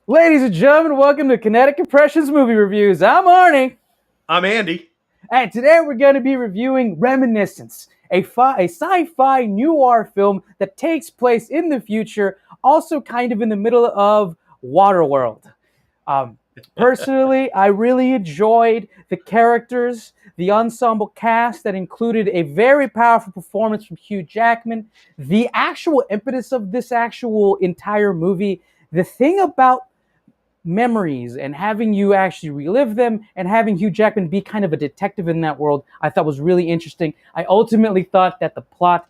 Ladies and gentlemen, welcome to Kinetic Impressions Movie Reviews. I'm Arnie, I'm Andy. and today we're going to be reviewing Reminiscence, a sci-fi noir film that takes place in the future, also kind of in the middle of Waterworld. Um, Personally, I really enjoyed the characters, the ensemble cast that included a very powerful performance from Hugh Jackman, the actual impetus of this actual entire movie. The thing about memories and having you actually relive them and having Hugh Jackman be kind of a detective in that world, I thought was really interesting. I ultimately thought that the plot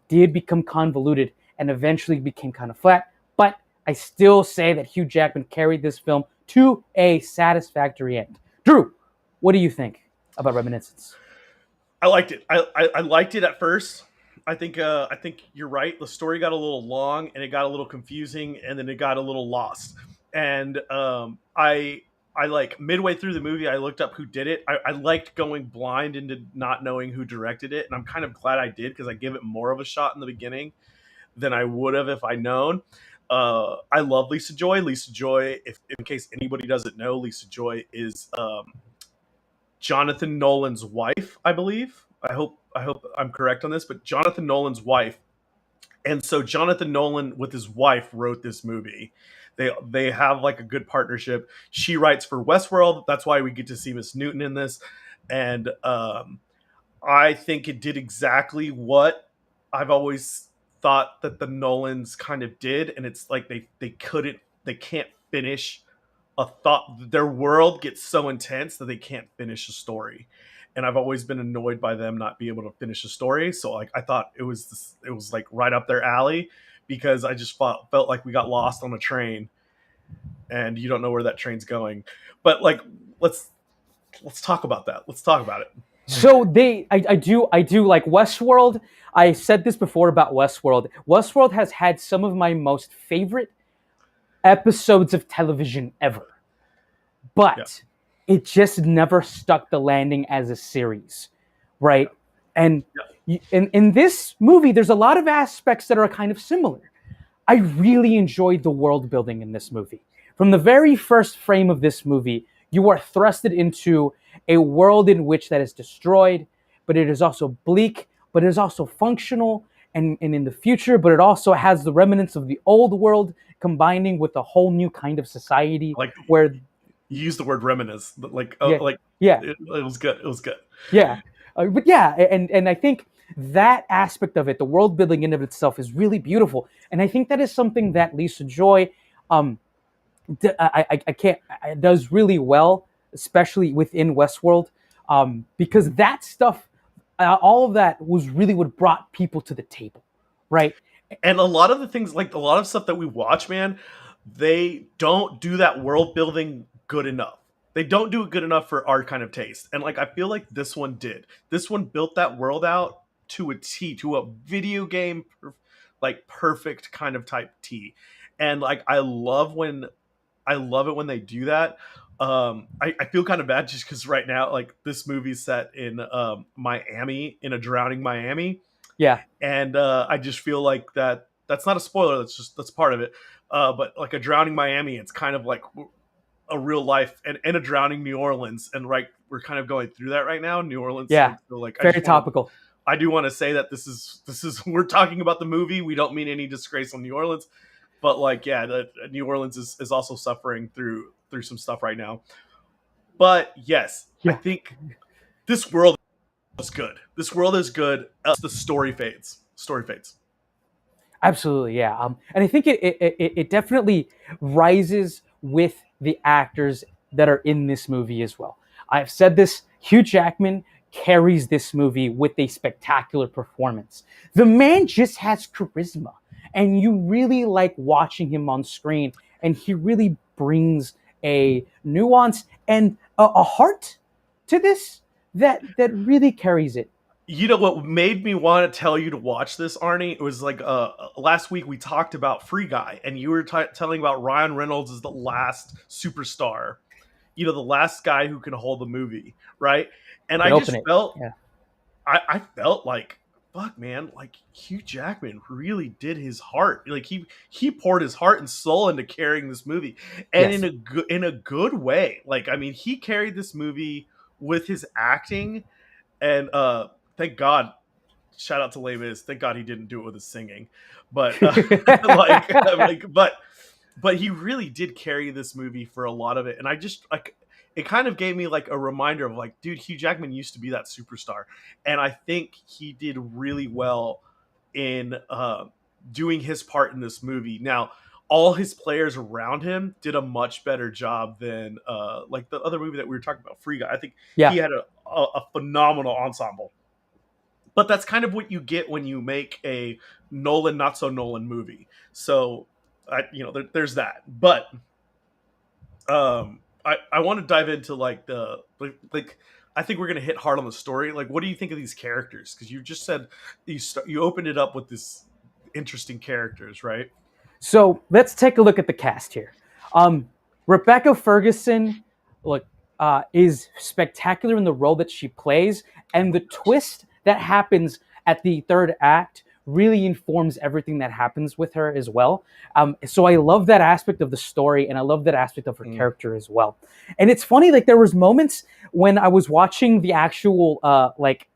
did become convoluted and eventually became kind of flat, but I still say that Hugh Jackman carried this film to a satisfactory end. Drew, what do you think about Reminiscence? I liked it. I liked it at first. I think you're right. The story got a little long and it got a little confusing and then it got a little lost. And I like midway through the movie I looked up who did it. I liked going blind into not knowing who directed it, and I'm kind of glad I did because I gave it more of a shot in the beginning than I would have if I known. I love Lisa Joy. Lisa Joy, if in case anybody doesn't know, Lisa Joy is Jonathan Nolan's wife, I believe. I hope I'm correct on this, but Jonathan Nolan's wife. And so Jonathan Nolan with his wife wrote this movie. They have like a good partnership. She writes for Westworld. That's why we get to see Miss Newton in this. And I think it did exactly what I've always thought that the Nolans kind of did. And it's like they can't finish a thought. Their world gets so intense that they can't finish a story, and I've always been annoyed by them not being able to finish a story. So like I thought it was like right up their alley, because I just felt like we got lost on a train and you don't know where that train's going. But like let's talk about that. Let's talk about it. So I do like Westworld. I said this before about Westworld. Westworld has had some of my most favorite episodes of television ever, Yeah. but it just never stuck the landing as a series, right? Yeah. And Yeah. in this movie, there's a lot of aspects that are kind of similar. I really enjoyed the world building in this movie. From the very first frame of this movie, you are thrusted into a world in which that is destroyed, but it is also bleak, but it is also functional and in the future, but it also has the remnants of the old world combining with a whole new kind of society Like where, you use the word reminisce, but like yeah, like yeah, it was good. It was good. yeah. But yeah, and I think that aspect of it, the world building in of itself, is really beautiful, and I think that is something that Lisa Joy, um, I can't does really well, especially within Westworld, because that stuff, all of that was really what brought people to the table, right? And a lot of the things, like a lot of stuff that we watch, man, they don't do that world building good enough. They don't do it good enough for our kind of taste. And like I feel like this one did. This one built that world out to a T, to a video game like perfect kind of type T. And like I love it when they do that. I feel kind of bad just because right now, like this movie's set in Miami, in a drowning Miami, Yeah, and I just feel like that's not a spoiler. That's part of it. But like a drowning Miami, it's kind of like a real life, and a drowning New Orleans, and right, we're kind of going through that right now, New Orleans. yeah, And so like very topical. I do want to say that this is we're talking about the movie. We don't mean any disgrace on New Orleans, but like yeah, New Orleans is also suffering through some stuff right now. But yes, I Yeah, think this world is good. This world is good. The story fades. Story fades. absolutely, yeah. And I think it definitely rises with the actors that are in this movie as well. I've said this: Hugh Jackman carries this movie with a spectacular performance. The man just has charisma, and you really like watching him on screen, and he really brings a nuance and a heart to this that really carries it. You know what made me want to tell you to watch this, Arnie? It was like last week we talked about Free Guy, and you were telling about Ryan Reynolds is the last superstar, the last guy who can hold the movie, right? And Can I open just it. felt Yeah. I felt like fuck, man, like Hugh Jackman really did his heart. Like he poured his heart and soul into carrying this movie, and Yes. in a good way. Like, I mean, he carried this movie with his acting, and thank God, shout out to Les Mis. Thank God he didn't do it with his singing, but like, but he really did carry this movie for a lot of it, and I just like it kind of gave me like a reminder of like, dude, Hugh Jackman used to be that superstar, and I think he did really well in doing his part in this movie. Now, all his players around him did a much better job than like the other movie that we were talking about, Free Guy. I think he Yeah. had a phenomenal ensemble, but that's kind of what you get when you make a Nolan not so Nolan movie. So, there's that. But I want to dive into like like I think we're gonna hit hard on the story. Like, what do you think of these characters? Because you just said you opened it up with this interesting characters, right? So let's take a look at the cast here. Um, Rebecca Ferguson, look, is spectacular in the role that she plays, and the twist that happens at the third act really informs everything that happens with her as well. So I love that aspect of the story, and I love that aspect of her character as well. And it's funny, like there was moments when I was watching the actual like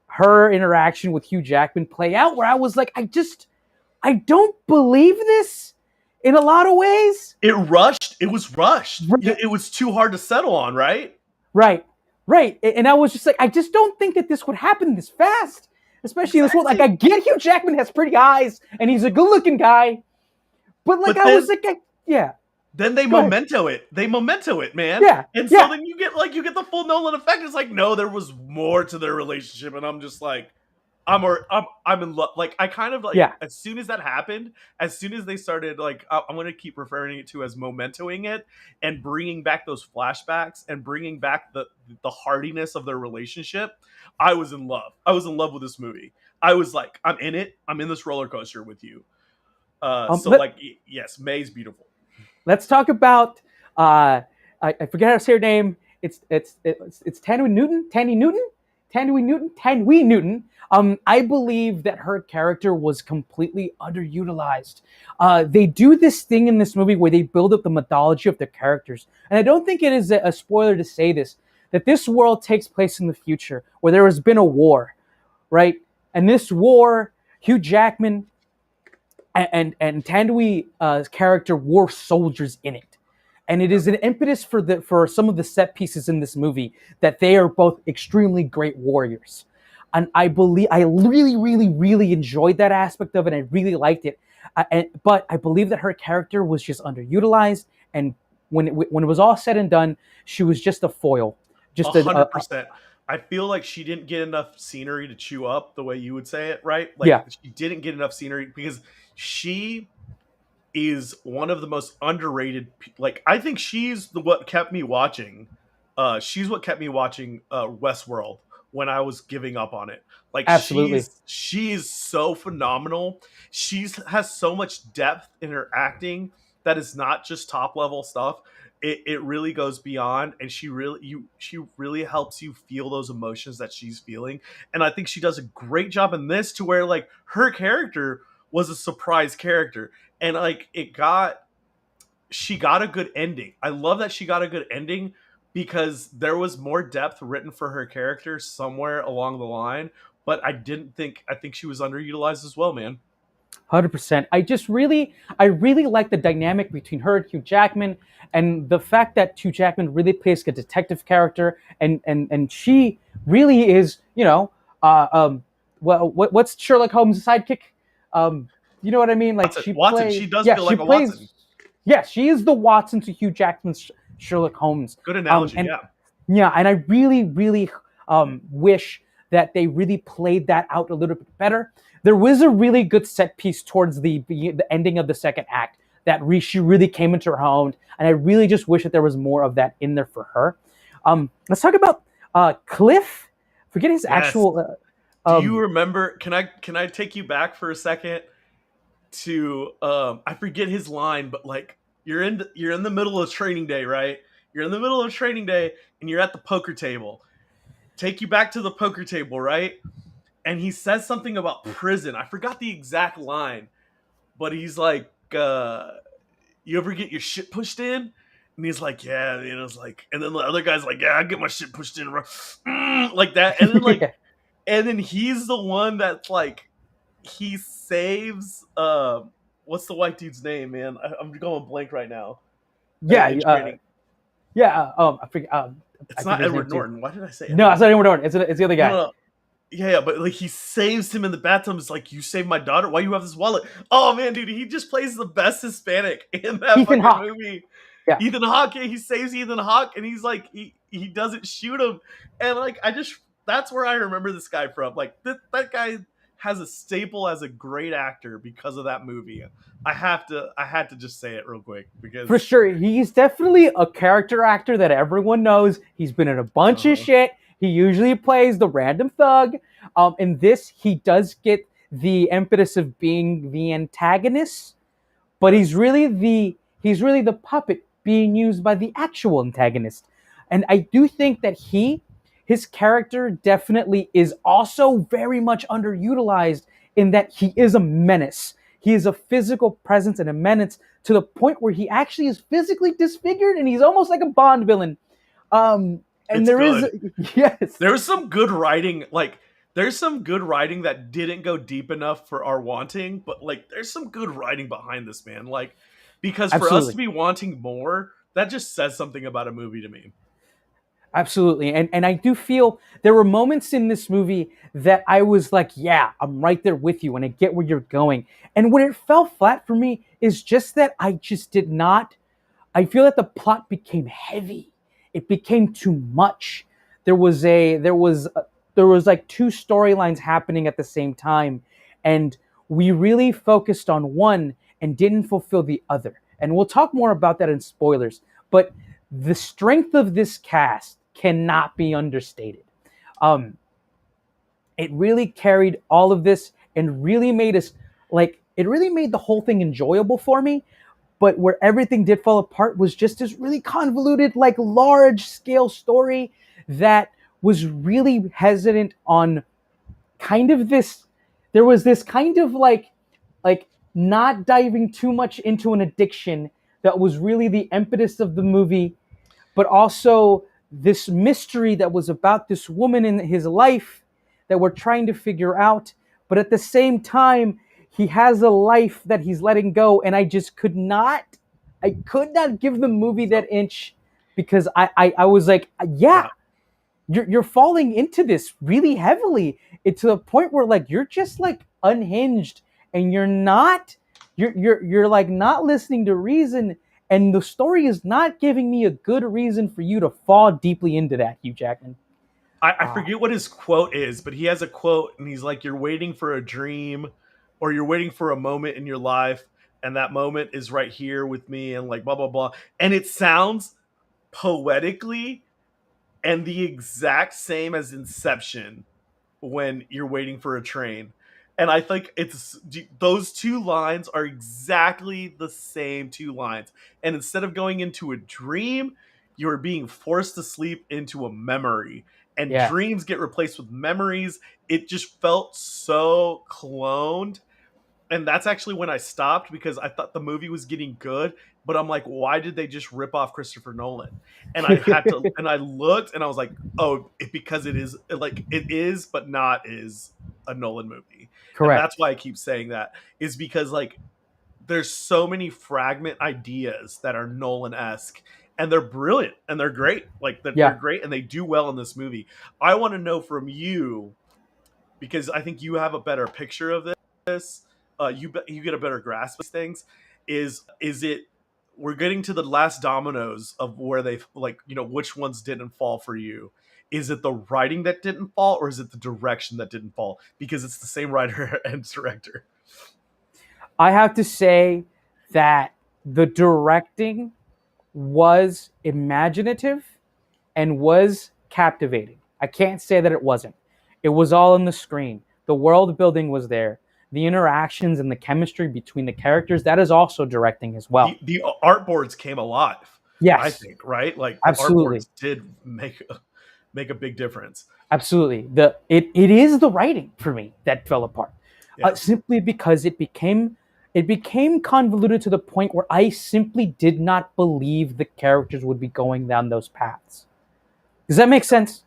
her interaction with Hugh Jackman play out, where I was like, I don't believe this in a lot of ways. It rushed. It was rushed. Right, It was too hard to settle on, right? right, right. And I was just like, I just don't think that this would happen this fast, especially in this world. Like, I Exactly. get Hugh Jackman has pretty eyes and he's a good-looking guy, but like, But I was like, yeah, then they go ahead. memento it. They memento it, man. Yeah, And so yeah. then you get the full Nolan effect. It's like, no, there was more to their relationship, and I'm just like, I'm in love. Like, I kind of like, Yeah. as soon as that happened, as soon as they started, like, I'm gonna keep referring it to as mementoing it and bringing back those flashbacks and bringing back the hardiness of their relationship. I was in love. I was in love with this movie. I was like, I'm in it. I'm in this roller coaster with you. So Let, like, yes, May's beautiful. let's talk about. I forget how to say her name. It's Tanwi Newton. Tandy Newton. Tanwi Newton. Tanwi Newton. I believe that her character was completely underutilized. They do this thing in this movie where they build up the mythology of the characters, and I don't think it is a spoiler to say this, that this world takes place in the future where there has been a war, right? And this war, Hugh Jackman and Tandui's character were soldiers in it, and it is an impetus for some of the set pieces in this movie that they are both extremely great warriors, and I really enjoyed that aspect of it. I really liked it, but I believe that her character was just underutilized, and when it was all said and done, she was just a foil, A just hundred percent. I feel like she didn't get enough scenery to chew up the way you would say it, right? Like, yeah, she didn't get enough scenery because she is one of the most underrated. Like, I think she's the what kept me watching. She's what kept me watching Westworld when I was giving up on it. Like, absolutely. she's so phenomenal. She's has so much depth in her acting that is not just top level stuff. It really goes beyond, and she really helps you feel those emotions that she's feeling. And I think she does a great job in this, to where like her character was a surprise character, and like she got a good ending. I love that she got a good ending because there was more depth written for her character somewhere along the line, but I think she was underutilized as well, man. 100%. I really like the dynamic between her and Hugh Jackman, and the fact that Hugh Jackman really plays a detective character, and she really is, well, what's Sherlock Holmes' sidekick? Um, you know what I mean? Like Watson, Watson, she does yeah, feel she like a Watson. plays, yeah, she is the Watson to Hugh Jackman's Sherlock Holmes. Good analogy, And yeah. yeah, and I really wish that they really played that out a little bit better. There was a really good set piece towards the ending of the second act that she really came into her own, and I really just wish that there was more of that in there for her. Let's talk about Cliff. Forget his Yes. actual. Do you remember? Can I take you back for a second to I forget his line, but like you're in the middle of training day, right? You're in the middle of training day and you're at the poker table. Take you back to the poker table, right? and he says something about prison. I forgot the exact line, but he's like, "You ever get your shit pushed in?" And he's like, "Yeah," it's like, and then the other guy's like, "Yeah, I get my shit pushed in," like that, and then like, Yeah, and then he's the one that's like, he saves, what's the white dude's name, man? I'm going blank right now. yeah, In training, yeah. I forget. I it's forget not his name Edward too. Norton. Why did I say No, Edward it's not Norton? anyone Norton. It's the other No, no, guy. no. Yeah, yeah, but like he saves him in the bathtub. It's like, you saved my daughter. Why you have this wallet? Oh man, dude, he just plays the best Hispanic in that Ethan fucking Hawke. movie. Yeah, Ethan Hawke, yeah, he saves Ethan Hawke, and he's like, he doesn't shoot him, and like I just, that's where I remember this guy from. Like that guy has a staple as a great actor because of that movie. I had to just say it real quick for because sure. He's definitely a character actor that everyone knows. He's been in a bunch of uh, shit. He usually plays the random thug. In this, he does get the impetus of being the antagonist, but right, he's really the puppet being used by the actual antagonist. And I do think that his character definitely is also very much underutilized in that he is a menace. He is a physical presence and a menace to the point where he actually is physically disfigured and he's almost like a Bond villain. And it's there is good. yes, There's some good writing, like there's some good writing that didn't go deep enough for our wanting, but like there's some good writing behind this, man. Like, because for us to absolutely. be wanting more, that just says something about a movie to me. Absolutely. And I do feel there were moments in this movie that I was like, yeah, I'm right there with you and I get where you're going. And when it fell flat for me is just that I just did not I feel that the plot became heavy. It became too much. There was like two storylines happening at the same time, and we really focused on one and didn't fulfill the other. And we'll talk more about that in spoilers. But the strength of this cast cannot be understated. Um, it really carried all of this and really made us like it really made the whole thing enjoyable for me, but where everything did fall apart was just this really convoluted, like large scale story that was really hesitant on kind of this. There was this kind of like not diving too much into an addiction that was really the impetus of the movie, but also this mystery that was about this woman in his life that we're trying to figure out. But at the same time, he has a life that he's letting go, and I could not give the movie that So inch because I was like, yeah, yeah, you're falling into this really heavily. It's to the point where like you're just like unhinged and you're like not listening to reason, and the story is not giving me a good reason for you to fall deeply into that, Hugh Jackman. I uh, forget what his quote is, but he has a quote, and he's like, "You're waiting for a dream, or you're waiting for a moment in your life, and that moment is right here with me," and like blah blah blah. And it sounds poetically and the exact same as Inception when you're waiting for a train. And I think it's those two lines are exactly the same two lines. And instead of going into a dream, you're being forced to sleep into a memory. And yeah. dreams get replaced with memories. It just felt so cloned, and that's actually when I stopped because I thought the movie was getting good, but I'm like, why did they just rip off Christopher Nolan? And I had to, and I looked, and I was like, oh, because it is like it is, but not is a Nolan movie, and Correct. that's why I keep saying that is because like there's so many fragment ideas that are Nolan esque. And they're brilliant and they're great. Like they're Yeah. great and they do well in this movie. I want to know from you, because I think you have a better picture of this. You get a better grasp of things. Is it, we're getting to the last dominoes of where they like, which ones didn't fall for you? Is it the writing that didn't fall, or is it the direction that didn't fall? Because it's the same writer and director. I have to say that the directing was imaginative and was captivating. I can't say that it wasn't. It was all in the screen. The world building was there. The interactions and the chemistry between the characters, that is also directing as well. The art boards came alive. I Yes, think, right? Like the art absolutely. boards did make a big difference. Absolutely. It is the writing for me that fell apart. Yeah. Simply because it became convoluted to the point where I simply did not believe the characters would be going down those paths. Does that make sense?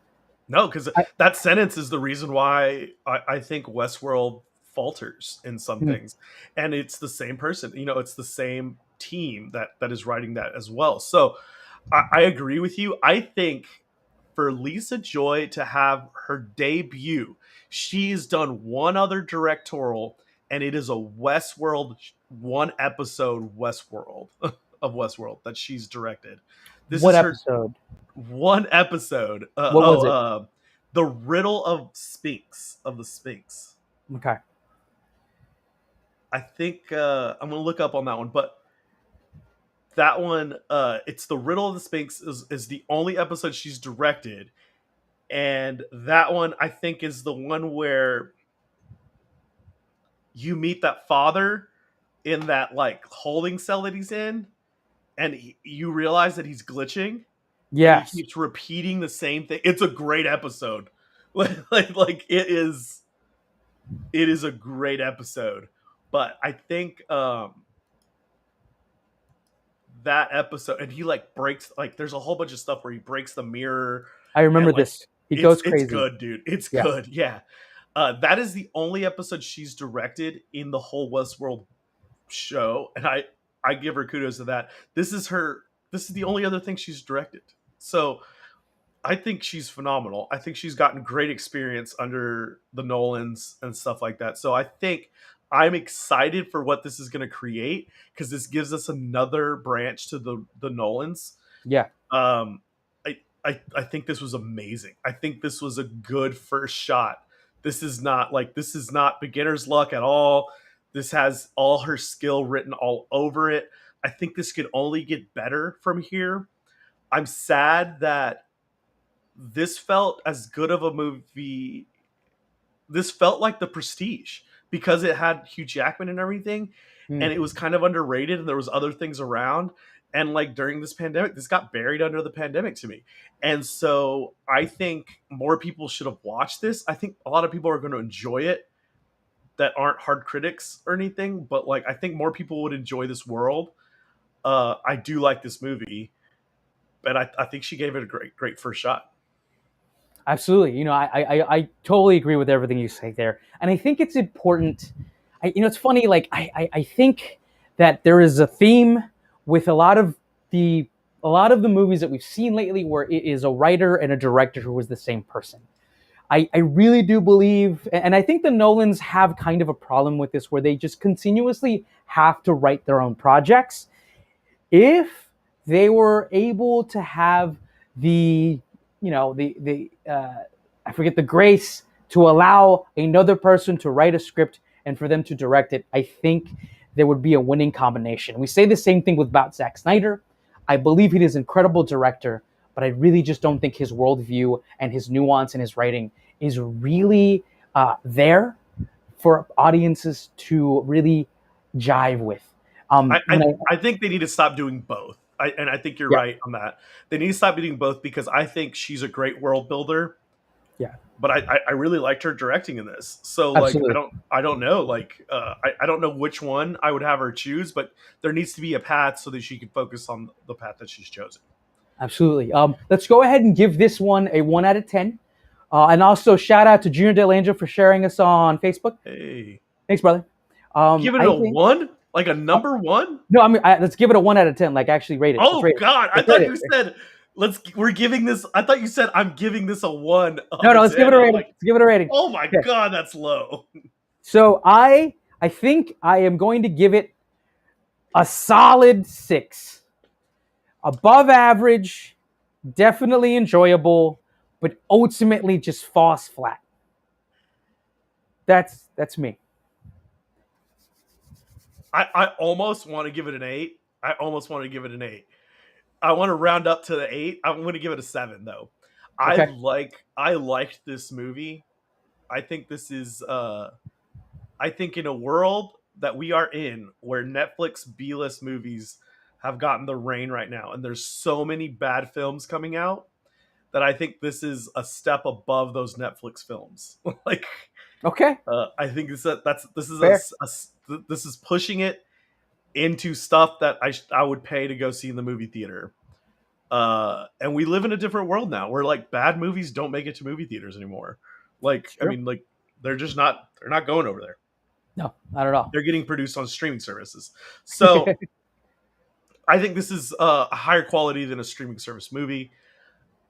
No, because I, that sentence is the reason why I think Westworld falters in some hmm, things, and it's the same person. It's the same team that is writing that as well. So I agree with you. I think for Lisa Joy to have her debut, she's done one other directorial, and it is a Westworld, one episode Westworld of Westworld that she's directed. This what is her episode? one episode. What was it? The Riddle of the Sphinx. Okay. I think I'm gonna look up on that one, but that one, it's the Riddle of the Sphinx is the only episode she's directed, and that one I think is the one where you meet that father in that like holding cell that he's in, and you realize that he's glitching, and he Yes. keeps repeating the same thing. It's a great episode. Like it is a great episode. But I think that episode, and he like breaks, like there's a whole bunch of stuff where he breaks the mirror, I and remember like this. He it's goes it's crazy. good, dude. It's Yeah. good. Yeah. That is the only episode she's directed in the whole Westworld show, and I give her kudos to that. This is the only other thing she's directed. So I think she's phenomenal. I think she's gotten great experience under the Nolans and stuff like that. So I think I'm excited for what this is going to create, because this gives us another branch to the Nolans. Yeah. Um, I think this was amazing. I think this was a good first shot. This is not beginner's luck at all. This has all her skill written all over it. I think this could only get better from here. I'm sad that this felt as good of a movie. This felt like The Prestige because it had Hugh Jackman and everything, Hmm. and it was kind of underrated, and there was other things around. And like during this pandemic, this got buried under the pandemic to me. And so I think more people should have watched this. I think a lot of people are going to enjoy it that aren't hard critics or anything, but like I think more people would enjoy this world. I do like this movie, but I think she gave it a great first shot. Absolutely. I totally agree with everything you say there. And I think it's important. It's funny, like, I think that there is a theme with the, a lot of the movies that we've seen lately where it is a writer and a director who is the same person. I really do believe, and I think the Nolans have kind of a problem with this where they just continuously have to write their own projects. If they were able to have the I forget, the grace to allow another person to write a script and for them to direct it, I think there would be a winning combination. We say the same thing about Zack Snyder. I believe he is an incredible director, but I really just don't think his worldview and his nuance and his writing is really there for audiences to really jive with. I, When I, I I think they need to stop doing both. And I think you're Yeah, right on that. They need to stop doing both because I think she's a great world builder, yeah, but I really liked her directing in this. So like absolutely. I don't know, like I don't know which one I would have her choose, but there needs to be a path so that she can focus on the path that she's chosen. Absolutely. Let's go ahead and give this one a 1 out of 10. And also, shout out to Junior Del Angel for sharing us on Facebook. Hey, Thanks, brother. give it I a think, one, like a number one. no, let's give it a 1 out of 10. Like, actually rate it. Let's Oh rate it. God, I Let's rate thought it. you said we're giving this. I thought you said I'm giving this a 1 No, out no, of let's give 10. it a I'm rating. like, Let's give it a rating. oh my Okay. God, that's low. So I think I am going to give it a solid 6. Above average, definitely enjoyable, but ultimately just falls flat. That's me. I almost want to give it an 8. I almost want to give it an 8. I want to round up to the 8. I'm going to give it a 7 though. Okay. I liked this movie. I think this is I think in a world that we are in where Netflix B-list movies have gotten the reign right now and there's so many bad films coming out, that I think this is a step above those Netflix films. Like, Okay, I think fair. this is pushing it into stuff that I would pay to go see in the movie theater. And we live in a different world now where like bad movies don't make it to movie theaters anymore. Like, It's I true. mean, like they're not going over there. No, not at all. They're getting produced on streaming services. So I think this is a higher quality than a streaming service movie.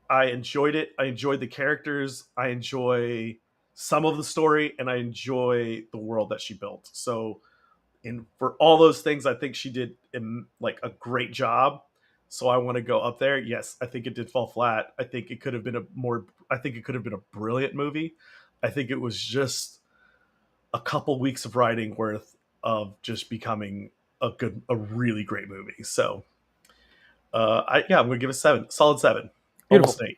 I enjoyed it. I enjoyed the characters. I enjoy some of the story, and I enjoy the world that she built. So, in for all those things, I think she did like a great job. So I want to go up there. Yes, I think it did fall flat. I think it could have been a more. I think it could have been a brilliant movie. I think it was just a couple weeks of writing worth of just becoming a really great movie. So, I'm gonna give it 7, solid 7, Beautiful. almost 8.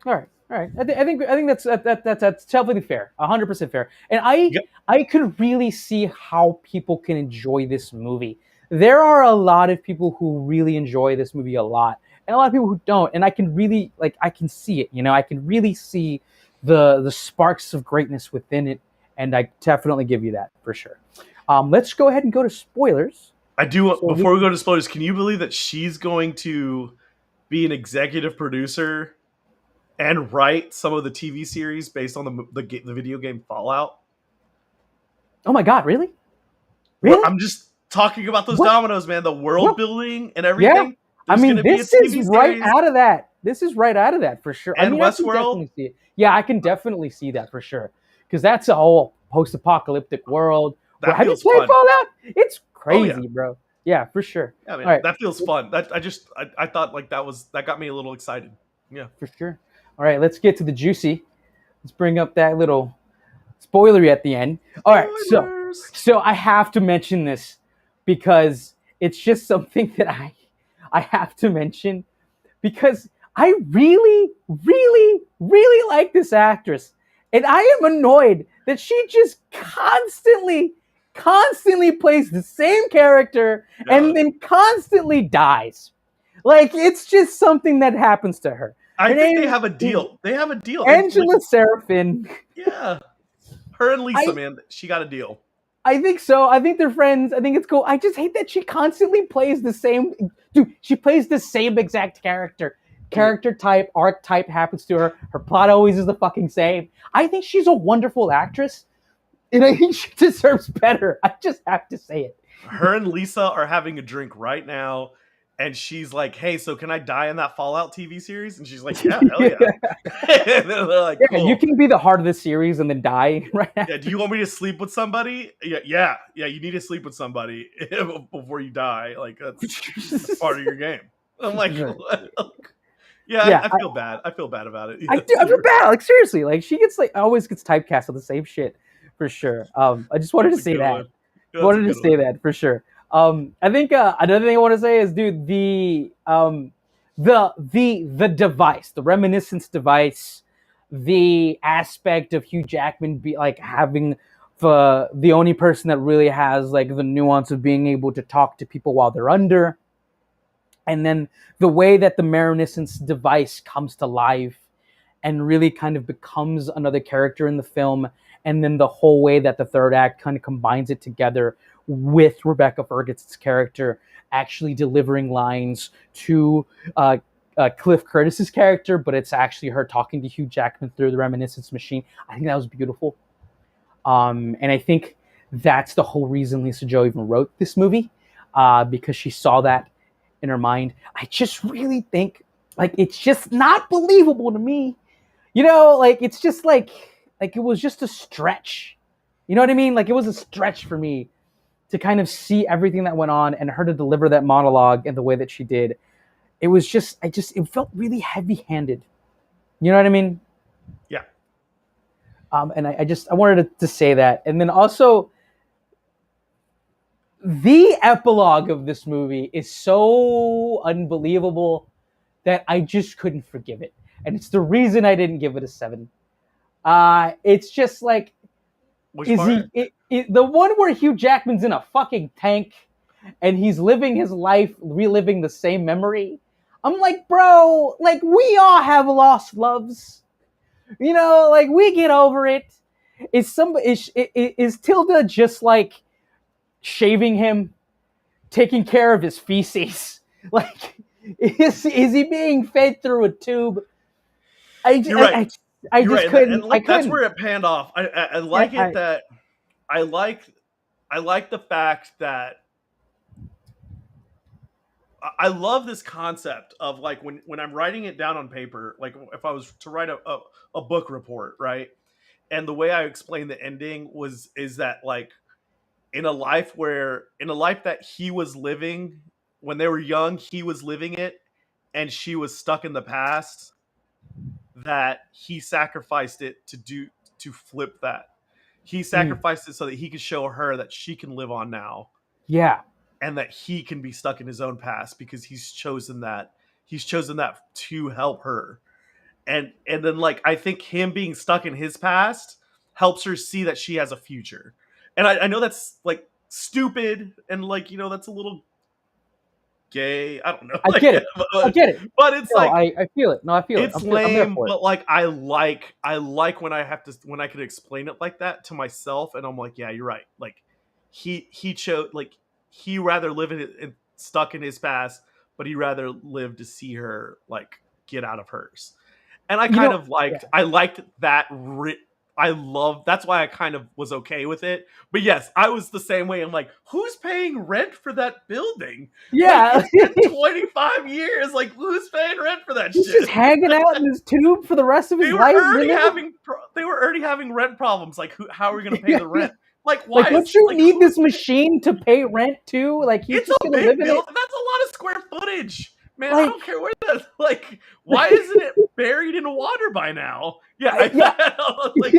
All right, all right. I think that's totally fair, 100% fair. And Yep. I could really see how people can enjoy this movie. There are a lot of people who really enjoy this movie a lot, and a lot of people who don't. And I can really I can see it. I can really see the sparks of greatness within it, and I definitely give you that for sure. Let's go ahead and go to spoilers. I do. So Before we go to spoilers, can you believe that she's going to be an executive producer and write some of the TV series based on the video game Fallout? oh my God, really? What Really? I'm just talking about those What? dominoes, man. The world What? building and Yeah. everything. I There's going mean, to be a this is TV right series out of that. This is right out of that for sure. I and mean, I can Westworld. definitely see it. Yeah, I can definitely see that for sure. Because that's a whole post-apocalyptic world. Where, That have you feels played fun. Fallout? It's Oh yeah, crazy, bro. Yeah, for sure. yeah, All man. right, That feels fun. I thought like that got me a little excited. Yeah. for sure. All right, let's get to the juicy. Let's bring up that little spoilery at the end. All right, so Spoilers. so I have to mention this because it's just something that I have to mention because I really, really, really like this actress. And I am annoyed that she just constantly plays the same character Yeah. and then constantly dies. Like, it's just something that happens to her. I Her think they name have a is deal. They have a deal. They like, Angela Serafin. yeah. Her and Lisa, I, man, she got a deal. I think so. I think they're friends. I think it's cool. I just hate that she constantly plays the same. Dude, she plays the same exact character. Character type, archetype happens to her. Her plot always is the fucking same. I think she's a wonderful actress, and I think she deserves better. I just have to say it. Her and Lisa are having a drink right now, and she's like, "Hey, so can I die in that Fallout TV series?" And she's like, "Yeah, hell Yeah, yeah." And they're like, you "Cool. can be the heart of the series and then die right Yeah, after. do you want me to sleep with somebody? Yeah. You need to sleep with somebody before you die. Like that's part of your game." I'm like, yeah, Yeah, I feel bad. I feel bad about it. I feel bad. Like, seriously, like she gets always gets typecast on the same shit for sure. I just wanted to That's a say good that. one. That's a Wanted to good say one. that for sure. I think another thing I want to say is, dude, the device, the reminiscence device, the aspect of Hugh Jackman be like having the only person that really has like the nuance of being able to talk to people while they're under, and then the way that the reminiscence device comes to life and really kind of becomes another character in the film, and then the whole way that the third act kind of combines it together with Rebecca Ferguson's character actually delivering lines to Cliff Curtis's character, but it's actually her talking to Hugh Jackman through the reminiscence machine. I think that was beautiful, and I think that's the whole reason Lisa Joy even wrote this movie, because she saw that in her mind. I just really think like it's just not believable to me. Like it's just like it was just a stretch. You know what I mean? Like it was a stretch for me to kind of see everything that went on and her to deliver that monologue in the way that she did. It was just it felt really heavy-handed. You know what I mean? Yeah. And I wanted to say that. And then also the epilogue of this movie is so unbelievable that I just couldn't forgive it. And it's the reason I didn't give it a 7. It's just like, Which part? the one where Hugh Jackman's in a fucking tank and he's living his life, reliving the same memory. I'm like, bro, like we all have lost loves. Like we get over it. Is Tilda just like shaving him, taking care of his feces? Like, is he being fed through a tube? I, You're right. I, I You're just right, couldn't. and I like that's couldn't. where it panned off. I Yeah, like it that I like I like the fact that I love this concept of like when I'm writing it down on paper, like if I was to write a book report, right? And the way I explained the ending was is that like in a life that he was living when they were young, he was living it and she was stuck in the past, that he sacrificed it to flip that. He mm, sacrificed it so that he could show her that she can live on now yeah, and that he can be stuck in his own past because he's chosen that to help her. And then like I think him being stuck in his past helps her see that she has a future. And I know that's like stupid and like that's a little gay. I don't know, I like, get it. I get it. but it's No, like I feel it. No, I feel it. it's I'm there lame, for it. but like I like when I can explain it like that to myself, and I'm like, yeah, you're right. Like he chose like he rather live stuck in his past, but he rather live to see her like get out of hers. And I You kind know, of yeah, liked that. I love that's why I kind of was okay with it. But yes, I was the same way. I'm like, who's paying rent for that building? Like yeah. it's been 25 years. Like who's paying rent for that He's just shit? hanging out in this tube for the rest of his They were life. already having rent problems. Like how are we going to pay the Yeah. rent? Like Like, why don't is you like need who's this machine to pay rent too? Like, he's it's just a gonna live big in it. build. That's a lot of square footage. Man, I Like, don't care where that like why isn't it buried in water by now? Yeah, yeah. like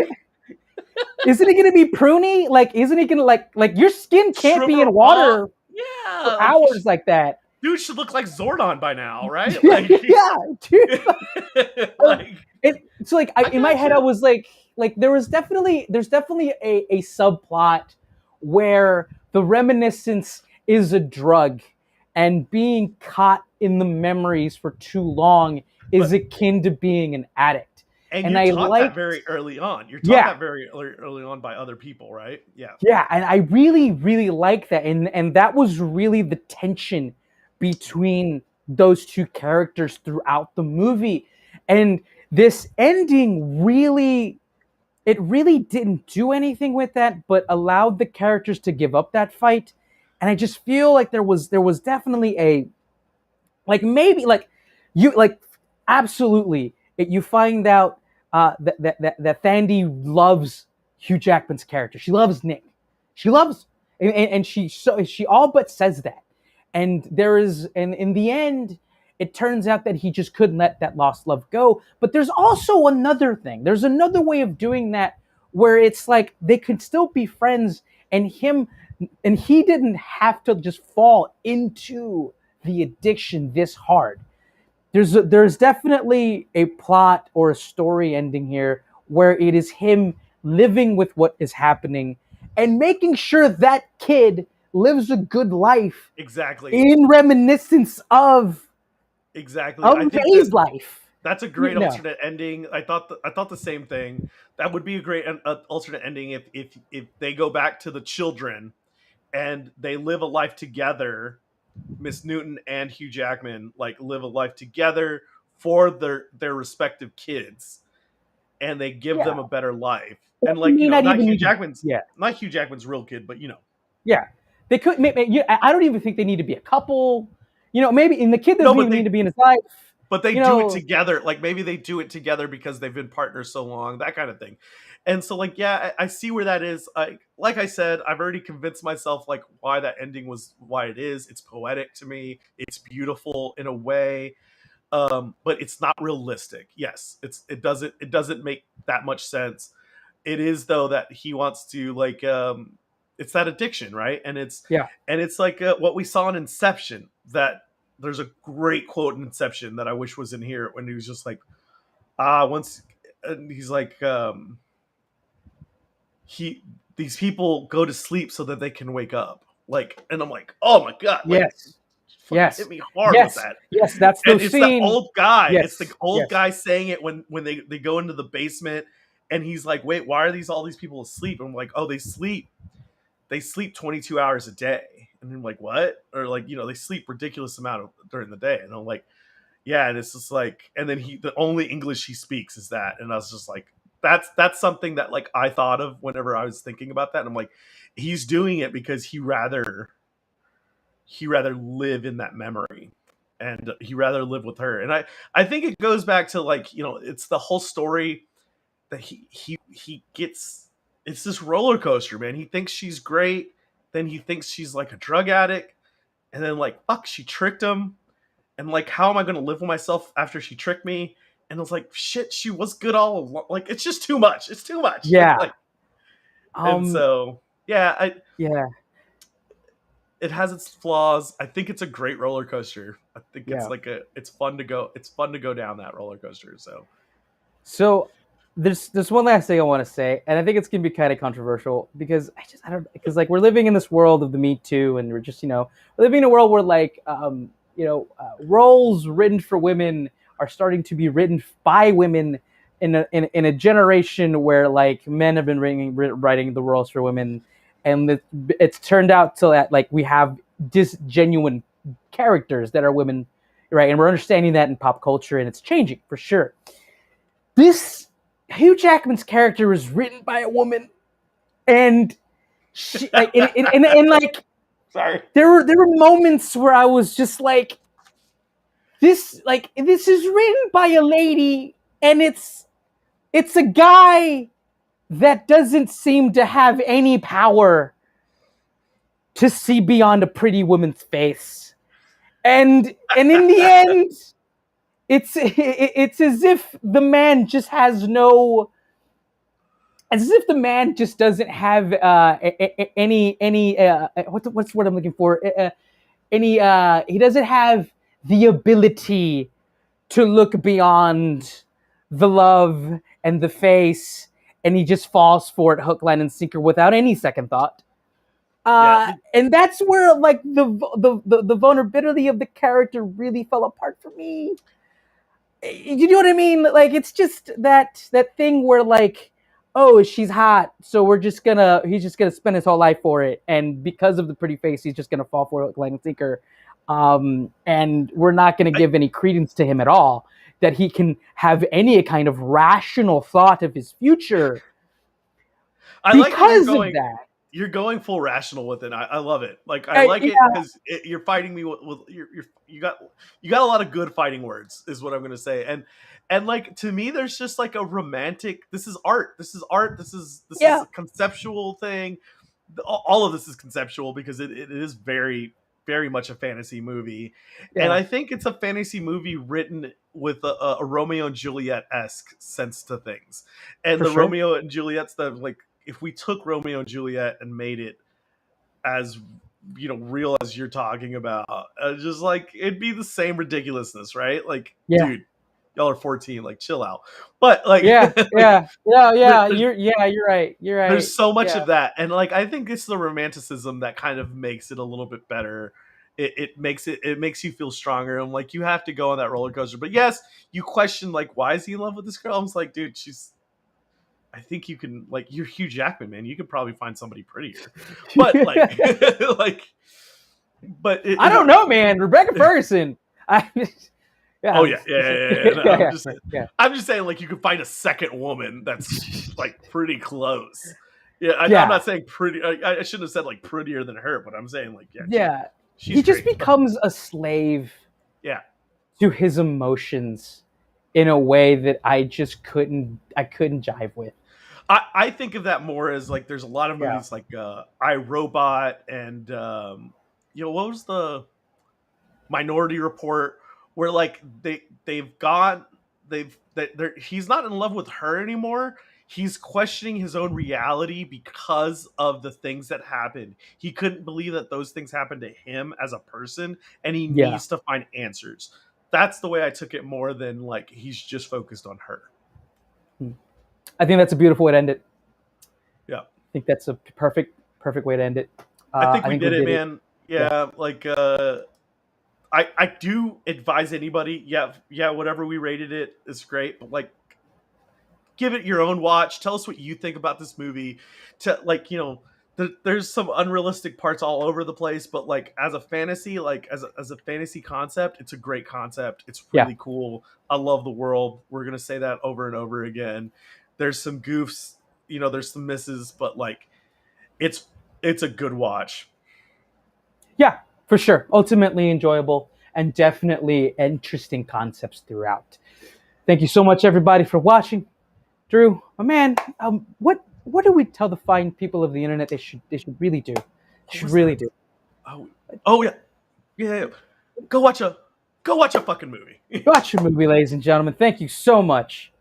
Isn't it gonna be pruny? Like, isn't it gonna like your skin can't shrimp be in or off. water for Yeah, like hours like that? dude should look like Zordon by now, right? Yeah, Like, yeah, dude. like So like I in my head I gotcha. was like there's definitely a subplot where the reminiscence is a drug and being caught in the memories for too long is But akin to being an addict. and And you're I taught that liked very early on. You're taught yeah, that very early on by other people, right? Yeah. yeah, and I really, really like that, and that was really the tension between those two characters throughout the movie, and this ending really, it really didn't do anything with that, but allowed the characters to give up that fight, and I just feel like there was definitely a like maybe like you like absolutely you find out that Thandi loves Hugh Jackman's character. She loves Nick. She loves and she all but says that. And there is and in the end it turns out that he just couldn't let that lost love go. But there's also another thing. There's another way of doing that where it's like they could still be friends and he didn't have to just fall into the addiction this hard. There's definitely a plot or a story ending here where it is him living with what is happening and making sure that kid lives a good life Exactly. in reminiscence Exactly. of I think that May's life. that's a great You know, alternate ending. I thought the same thing. That would be a great alternate ending if they go back to the children and they live a life together. Miss Newton and Hugh Jackman like live a life together for their respective kids, and they give yeah. them a better life. Or And you like may not not even Hugh need to. Jackman's Yeah, not Hugh Jackman's real kid, but yeah. They could. I don't even think they need to be a couple. Maybe and the kid no, doesn't but even need to be in his life. they You do it know, together. Like maybe they do it together because they've been partners so long, that kind of thing. And so like yeah, I see where that is. Like I said, I've already convinced myself like why that ending was why it is. It's poetic to me. It's beautiful in a way, but it's not realistic. Yes, it doesn't make that much sense. It is though that he wants to like it's that addiction, right? yeah. And it's like what we saw in Inception. That there's a great quote in Inception that I wish was in here when he was just like once and he's like he these people go to sleep so that they can wake up, like, and I'm like, oh my god, like Yes. fucking hit Yes. me hard with Yes. that. Yes. That's the And it's the scene. old guy. It's the Yes. old Yes. guy saying it when they go into the basement, and he's like, "Wait, why are all these people asleep?" And I'm like, "Oh, they sleep 22 hours a day." And I'm like, "What?" Or like, they sleep ridiculous amount during the day. And I'm like, "Yeah." And it's just like, and then the only English he speaks is that. And I was just like, that's something that like I thought of whenever I was thinking about that. And I'm like, he's doing it because he rather live in that memory, and he rather live with her. And I think it goes back to like, it's the whole story that he gets. It's this roller coaster, man. He thinks she's great, then he thinks she's like a drug addict, and then like, fuck, she tricked him. And like, how am I going to live with myself after she tricked me? And I was like, shit, she was good all along. Like, it's just too much. It's too much. Yeah. Like, and Um. so yeah, Yeah. it has its flaws. I think it's a great roller coaster. I think it's Yeah. like it's fun to go. It's fun to go down that roller coaster. So So there's one last thing I want to say, and I think it's gonna be kind of controversial because I don't because like we're living in this world of the Me Too, and we're just we're living in a world where like roles written for women are starting to be written by women in a generation where like men have been writing the roles for women, and it's turned out to that like we have disgenuine characters that are women, right? And we're understanding that in pop culture, and it's changing for sure. This Hugh Jackman's character was written by a woman, and she like and like sorry. there were moments where I was just like, this is written by a lady, and it's a guy that doesn't seem to have any power to see beyond a pretty woman's face, and in the end, it's as if the man just has no as if the man just doesn't have any what's what I'm looking for any he doesn't have the ability to look beyond the love and the face, and he just falls for it hook line and sinker without any second thought. Yeah, And that's where like the vulnerability of the character really fell apart for me. You know what I mean? Like it's just that thing where like, oh, she's hot, so he's just gonna spend his whole life for it, and because of the pretty face, he's just gonna fall for it like a sinker, and we're not gonna I, give any credence to him at all that he can have any kind of rational thought of his future I like that because of that. you're going full rational with it. I love it. Like I like it Yeah, because you're fighting me with you got a lot of good fighting words is what I'm gonna say. And like to me, there's just like a romantic. This is art. This is art. This is yeah, a conceptual thing. All of this is conceptual because it is very very much a fantasy movie, and yeah, I think it's a fantasy movie written with a Romeo and Juliet esque sense to things. And for the sure. Romeo and Juliet's the like, if we took Romeo and Juliet and made it as real as you're talking about, just like it'd be the same ridiculousness, right? Like, Yeah, dude, y'all are 14, like chill out. But like, yeah, like yeah, yeah, there, yeah. there's You're right. You're right. there's so much Yeah, of that, and like I think it's the romanticism that kind of makes it a little bit better. It makes you feel stronger. I'm like, you have to go on that roller coaster. But yes, you question like, why is he in love with this girl? I was like, dude, I think you can, like, you're Hugh Jackman, man. You could probably find somebody prettier. But like like but I don't know, man. Rebecca Ferguson. I oh yeah, yeah, yeah, yeah, yeah, yeah. No, yeah, yeah, I'm just saying like you could find a second woman that's like pretty close. Yeah, I'm yeah, not saying pretty. I shouldn't have said like prettier than her, but I'm saying like, yeah, yeah. He she's just great. But becomes a slave yeah, to his emotions in a way that I couldn't jive with. I think of that more as like there's a lot of Yeah, movies like I Robot and what was the Minority Report, where like they've got he's not in love with her anymore. He's questioning his own reality because of the things that happened. He couldn't believe that those things happened to him as a person, and he yeah. needs to find answers. That's the way I took it, more than like he's just focused on her. I think that's a beautiful way to end it. Yeah, I think that's a perfect way to end it. I think I we think we did it, did it. man. Yeah, Yeah, like I do advise anybody, yeah, whatever we rated it is great, but like give it your own watch. Tell us what you think about this movie. To like, there's some unrealistic parts all over the place, but like as a fantasy, like as a fantasy concept, it's a great concept. It's Yeah. really cool. I love the world. We're gonna say that over and over again. There's some goofs, there's some misses, but like it's it's a good watch. Yeah, for sure. Ultimately enjoyable and definitely interesting concepts throughout. Thank you so much, everybody, for watching. Drew, my man, what do we tell the fine people of the internet they should really do? They What should was really that? do. Oh, oh yeah, yeah. Go watch a fucking movie. Watch your movie, ladies and gentlemen. Thank you so much.